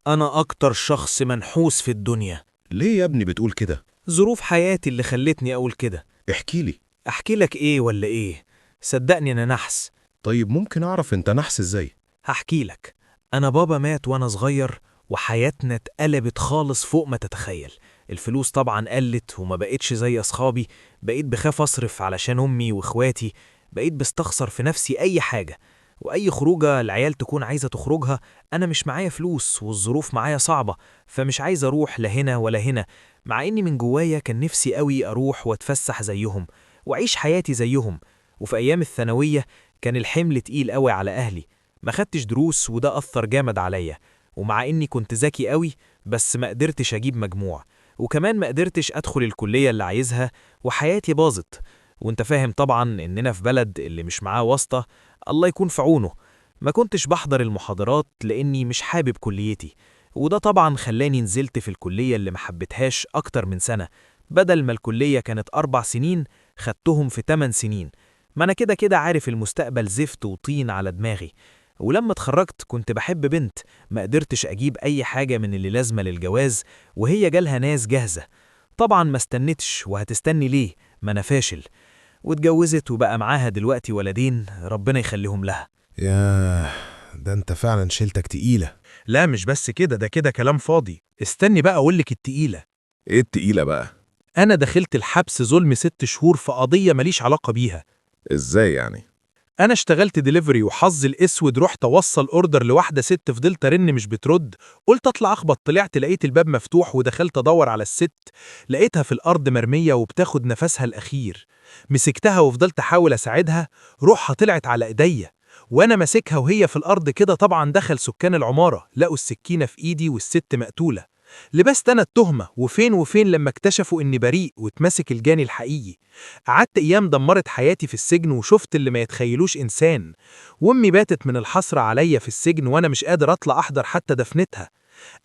أنا أكتر شخص منحوس في الدنيا. ليه يا ابني بتقول كده؟ ظروف حياتي اللي خلتني أقول كده. احكيلي. أحكي لك إيه ولا إيه؟ صدقني أنا نحس. طيب ممكن أعرف أنت نحس إزاي؟ هحكي لك. أنا بابا مات وأنا صغير وحياتنا اتقلبت خالص فوق ما تتخيل. الفلوس طبعا قلت وما بقتش زي أصحابي. بقيت بخاف أصرف علشان أمي وإخواتي. بقيت بستخسر في نفسي أي حاجة. وأي خروجة العيال تكون عايزة تخرجها، أنا مش معايا فلوس والظروف معايا صعبة، فمش عايز أروح لا هنا ولا هنا. مع إني من جوايا كان نفسي قوي أروح وأتفسح زيهم وأعيش حياتي زيهم. وفي أيام الثانوية كان الحمل تقيل قوي على أهلي. ما خدتش دروس وده أثر جامد عليا. ومع إني كنت ذكي قوي بس ما قدرتش أجيب مجموع. وكمان ما قدرتش أدخل الكلية اللي عايزها وحياتي باظت. وانت فاهم طبعا إننا في بلد اللي مش معاه واسطة. الله يكون في عونه. ما كنتش بحضر المحاضرات لأني مش حابب كليتي. وده طبعا خلاني نزلت في الكلية اللي ما حبتهاش أكتر من سنة. بدل ما الكلية كانت 4 سنين خدتهم في 8 سنين. ما أنا كده كده عارف المستقبل زفت وطين على دماغي. ولما اتخرجت كنت بحب بنت. ما قدرتش أجيب أي حاجة من اللي لازمة للجواز وهي جالها ناس جاهزة. طبعا ما استنتش وهتستني ليه؟ ما أنا فاشل. واتجوزت وبقى معاها دلوقتي ولدين ربنا يخليهم لها. ياه، ده أنت فعلا شيلتك تقيلة. لا مش بس كده، ده كده كلام فاضي. استني بقى أقولك التقيلة. إيه التقيلة بقى؟ أنا دخلت الحبس ظلم 6 شهور في قضية ماليش علاقة بيها. إزاي يعني؟ أنا اشتغلت ديليفري وحظي الأسود رحت أوصل أوردر لواحدة ست، فضلت أرن مش بترد. قلت أطلع أخبط، طلعت لقيت الباب مفتوح ودخلت أدور على الست. لقيتها في الأرض مرمية وبتاخد نفسها الأخير. مسكتها وفضلت أحاول أساعدها. روحها طلعت على إيديا وأنا ماسكها وهي في الأرض كده. طبعا دخل سكان العمارة لقوا السكينة في إيدي والست مقتولة. لبست أنا التهمة وفين لما اكتشفوا إني بريء واتمسك الجاني الحقيقي. قعدت أيام دمرت حياتي في السجن وشفت اللي ما يتخيلوش إنسان. وأمي باتت من الحسرة عليا في السجن وأنا مش قادر أطلع أحضر حتى دفنتها.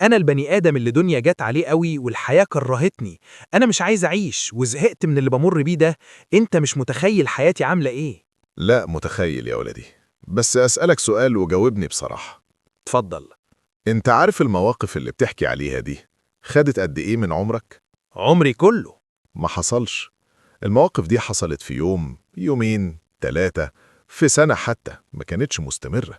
أنا البني آدم اللي دنيا جات عليه قوي والحياة كرهتني. أنا مش عايز أعيش وزهقت من اللي بمر بيه ده. أنت مش متخيل حياتي عاملة إيه. لا متخيل يا ولدي، بس أسألك سؤال وجاوبني بصراحة. اتفضل. أنت عارف المواقف اللي بتحكي عليها دي خدت قد إيه من عمرك؟ عمري كله. ما حصلش. المواقف دي حصلت في يوم، يومين، 3، في سنة حتى ما كانتش مستمرة.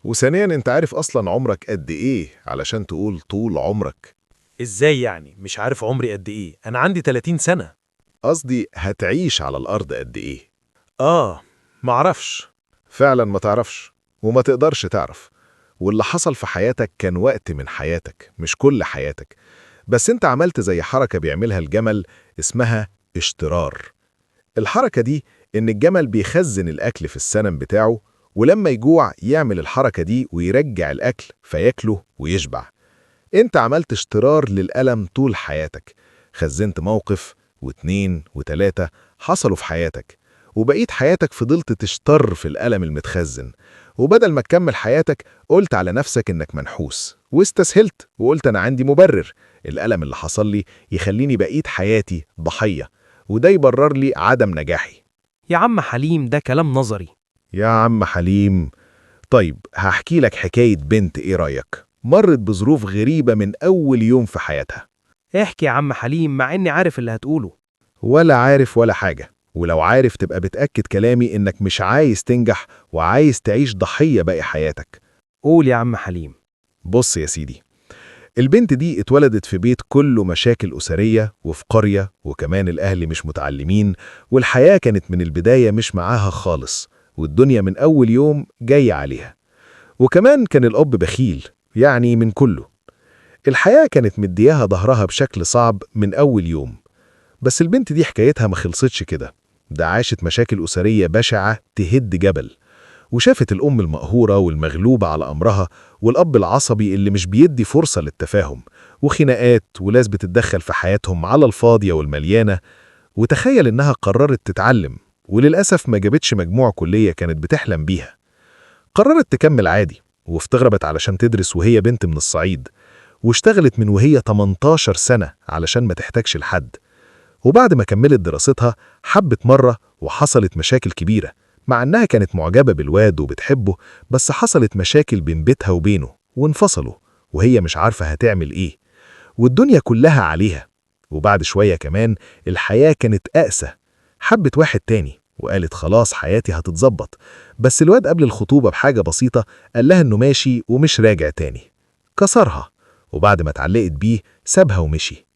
وثانيا أنت عارف أصلا عمرك قد إيه علشان تقول طول عمرك؟ إزاي يعني مش عارف عمري قد إيه؟ أنا عندي 30 سنة. قصدي هتعيش على الأرض قد إيه؟ معرفش. فعلا ما تعرفش وما تقدرش تعرف. واللي حصل في حياتك كان وقت من حياتك مش كل حياتك. بس انت عملت زي حركة بيعملها الجمل اسمها اشترار. الحركة دي ان الجمل بيخزن الأكل في السنم بتاعه، ولما يجوع يعمل الحركة دي ويرجع الأكل فياكله ويشبع. انت عملت اشترار للألم طول حياتك. خزنت موقف واتنين وتلاتة حصلوا في حياتك، وبقيت حياتك فضلت تشتر في الألم المتخزن. وبدل ما تكمل حياتك قلت على نفسك إنك منحوس واستسهلت وقلت أنا عندي مبرر. الألم اللي حصل لي يخليني بقيت حياتي ضحية، وده يبرر لي عدم نجاحي. يا عم حليم ده كلام نظري. يا عم حليم، طيب هحكي لك حكاية بنت، إيه رأيك؟ مرت بظروف غريبة من أول يوم في حياتها. احكي يا عم حليم مع إني عارف اللي هتقوله. ولا عارف ولا حاجة، ولو عارف تبقى بتأكد كلامي إنك مش عايز تنجح وعايز تعيش ضحية باقي حياتك. قول يا عم حليم. بص يا سيدي، البنت دي اتولدت في بيت كله مشاكل أسرية وفي قرية، وكمان الأهل مش متعلمين، والحياة كانت من البداية مش معاها خالص، والدنيا من أول يوم جاية عليها. وكمان كان الأب بخيل، يعني من كله. الحياة كانت مدياها ظهرها بشكل صعب من أول يوم. بس البنت دي حكايتها ما خلصتش كده، ده عاشت مشاكل أسرية بشعة تهد جبل. وشافت الأم المقهورة والمغلوبة على أمرها، والأب العصبي اللي مش بيدي فرصة للتفاهم، وخناقات وناس بتتدخل في حياتهم على الفاضية والمليانة. وتخيل إنها قررت تتعلم، وللأسف ما جابتش مجموع كلية كانت بتحلم بيها. قررت تكمل عادي، وافتغربت علشان تدرس وهي بنت من الصعيد، واشتغلت من وهي 18 سنة علشان ما تحتاجش لحد. وبعد ما كملت دراستها حبت مرة وحصلت مشاكل كبيرة، مع أنها كانت معجبة بالواد وبتحبه، بس حصلت مشاكل بين بيتها وبينه وانفصلوا، وهي مش عارفة هتعمل إيه، والدنيا كلها عليها. وبعد شوية كمان الحياة كانت قاسة، حبت واحد تاني وقالت خلاص حياتي هتتظبط، بس الواد قبل الخطوبة بحاجة بسيطة قال لها إنه ماشي ومش راجع تاني، كسرها، وبعد ما اتعلقت بيه سابها ومشي.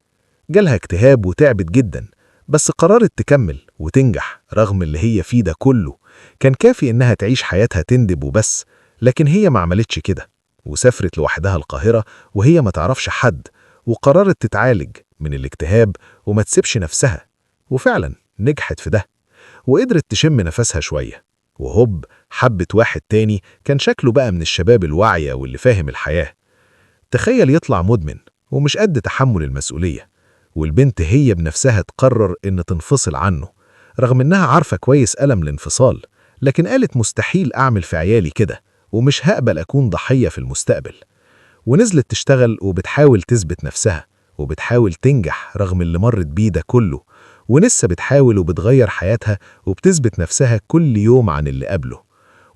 جالها اكتئاب وتعبت جدا، بس قررت تكمل وتنجح رغم اللي هي فيه ده كله. كان كافي إنها تعيش حياتها تندب وبس، لكن هي ما عملتش كده، وسافرت لوحدها القاهرة وهي ما تعرفش حد، وقررت تتعالج من الاكتئاب وما تسيبش نفسها، وفعلا نجحت في ده، وقدرت تشم نفسها شوية، وهوب حبت واحد تاني كان شكله بقى من الشباب الواعية واللي فاهم الحياة. تخيل يطلع مدمن ومش قد تحمل المسؤولية، والبنت هي بنفسها تقرر إن تنفصل عنه، رغم إنها عارفة كويس ألم الانفصال، لكن قالت مستحيل أعمل في عيالي كده، ومش هقبل أكون ضحية في المستقبل. ونزلت تشتغل وبتحاول تثبت نفسها، وبتحاول تنجح رغم اللي مرت بيه ده كله، ولسه بتحاول وبتغير حياتها وبتثبت نفسها كل يوم عن اللي قبله.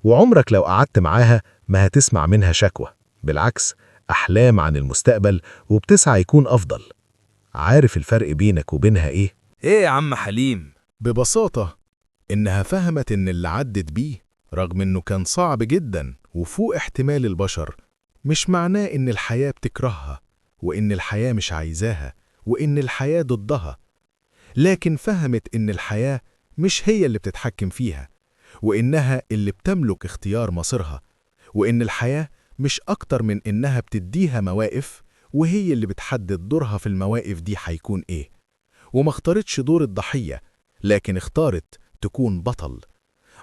وعمرك لو قعدت معاها ما هتسمع منها شكوى، بالعكس أحلام عن المستقبل وبتسعى يكون أفضل. عارف الفرق بينك وبينها إيه؟ ايه يا عم حليم؟ ببساطة إنها فهمت إن اللي عدت بيه رغم إنه كان صعب جدا وفوق احتمال البشر، مش معناه إن الحياة بتكرهها، وإن الحياة مش عايزاها، وإن الحياة ضدها، لكن فهمت إن الحياة مش هي اللي بتتحكم فيها، وإنها اللي بتملك اختيار مصيرها، وإن الحياة مش أكتر من إنها بتديها مواقف، وهي اللي بتحدد دورها في المواقف دي هيكون إيه. وما اختارتش دور الضحية، لكن اختارت تكون بطل،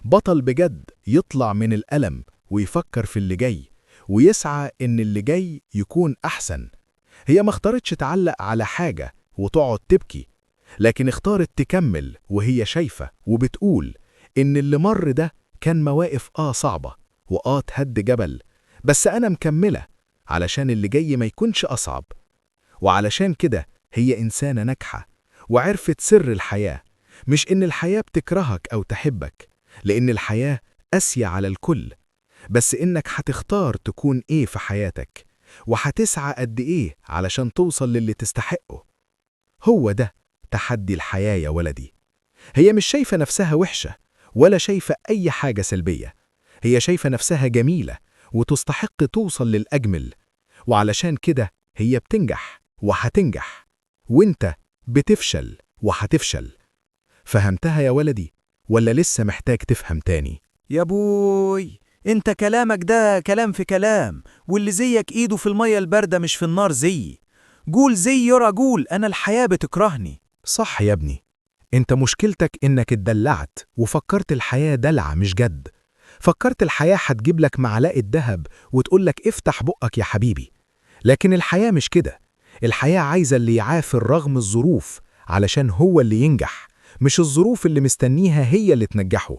بطل بجد، يطلع من الألم ويفكر في اللي جاي، ويسعى إن اللي جاي يكون أحسن. هي ما اختارتش تعلق على حاجة وتقعد تبكي، لكن اختارت تكمل وهي شايفة وبتقول إن اللي مر ده كان مواقف صعبة تهد جبل، بس أنا مكملة علشان اللي جاي ما يكونش أصعب. وعلشان كده هي إنسانة ناجحة، وعرفت سر الحياة، مش إن الحياة بتكرهك أو تحبك، لأن الحياة قاسية على الكل، بس إنك هتختار تكون إيه في حياتك، وهتسعى قد إيه علشان توصل للي تستحقه. هو ده تحدي الحياة يا ولدي. هي مش شايفة نفسها وحشة، ولا شايفة أي حاجة سلبية، هي شايفة نفسها جميلة وتستحق توصل للأجمل، وعلشان كده هي بتنجح وهتنجح، وانت بتفشل وهتفشل. فهمتها يا ولدي ولا لسه محتاج تفهم تاني؟ يا بوي، انت كلامك ده كلام في كلام، واللي زيك ايده في المية الباردة مش في النار زيي. قول زي يا رجول، انا الحياة بتكرهني. صح يا ابني، انت مشكلتك انك اتدلعت وفكرت الحياة دلع مش جد. فكرت الحياة هتجيب لك معلقة دهب وتقولك افتح بقك يا حبيبي، لكن الحياة مش كده. الحياة عايزة اللي يعافر رغم الظروف علشان هو اللي ينجح، مش الظروف اللي مستنيها هي اللي تنجحه.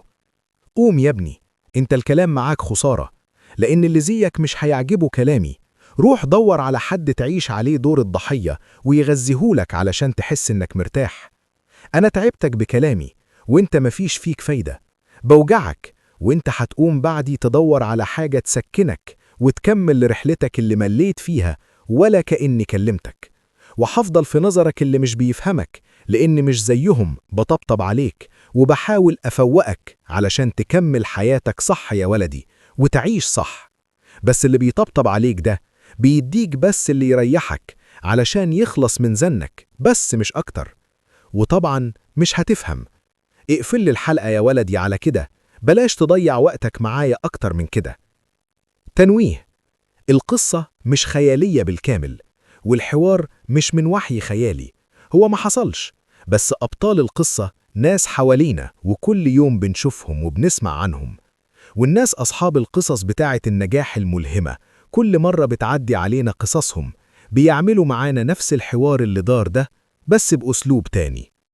قوم يا ابني، انت الكلام معاك خسارة، لأن اللي زيك مش هيعجبه كلامي. روح دور على حد تعيش عليه دور الضحية ويغذيهولك علشان تحس انك مرتاح. أنا تعبتك بكلامي وانت مفيش فيك فايدة، بوجعك، وانت هتقوم بعدي تدور على حاجة تسكنك وتكمل لرحلتك اللي مليت فيها ولا كأني كلمتك. وحفضل في نظرك اللي مش بيفهمك، لأن مش زيهم بطبطب عليك وبحاول أفوقك علشان تكمل حياتك صح يا ولدي وتعيش صح. بس اللي بيطبطب عليك ده بيديك بس اللي يريحك علشان يخلص من زنك بس مش أكتر. وطبعا مش هتفهم. اقفل لي الحلقة يا ولدي على كده، بلاش تضيع وقتك معايا أكتر من كده. تنويه: القصة مش خيالية بالكامل، والحوار مش من وحي خيالي، هو ما حصلش، بس أبطال القصة ناس حوالينا وكل يوم بنشوفهم وبنسمع عنهم. والناس أصحاب القصص بتاعة النجاح الملهمة كل مرة بتعدي علينا قصصهم، بيعملوا معانا نفس الحوار اللي دار ده بس بأسلوب تاني.